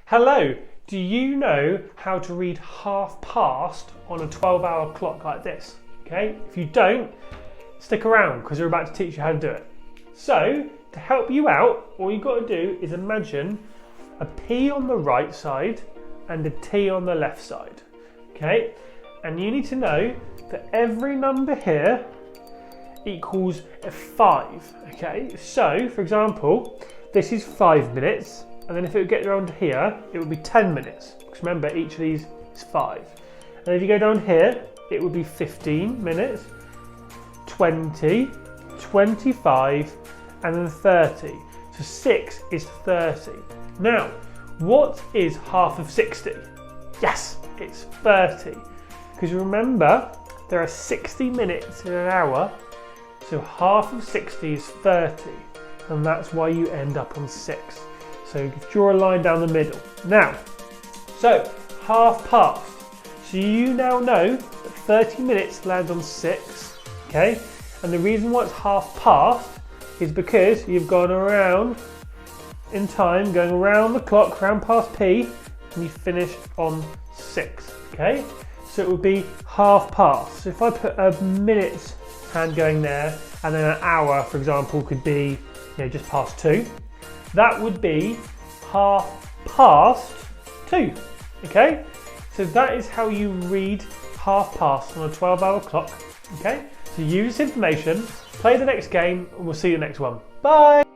Hello, do you know how to read half past on a 12-hour clock like this? Okay, if you don't, stick around because we're about to teach you how to do it. So, to help you out, all you've got to do is imagine a P on the right side and a T on the left side. Okay, and you need to know that every number here equals a 5. Okay, so for example, this is 5 minutes. And then if it would get around here, it would be 10 minutes. Because remember, each of these is 5. And if you go down here, it would be 15 minutes, 20, 25, and then 30. So 6 is 30. Now, what is half of 60? Yes, it's 30. Because remember, there are 60 minutes in an hour, so half of 60 is 30. And that's why you end up on 6. So draw a line down the middle. Now, so half past. So you now know that 30 minutes lands on 6, okay? And the reason why it's half past is because you've gone around in time, going around the clock, around past P, and you finish on 6, okay? So it would be half past. So if I put a minute hand going there, and then an hour, for example, could be just past 2. That would be half past 2, okay? So that is how you read half past on a 12-hour clock, okay? So use this information, play the next game, and we'll see you next one. Bye!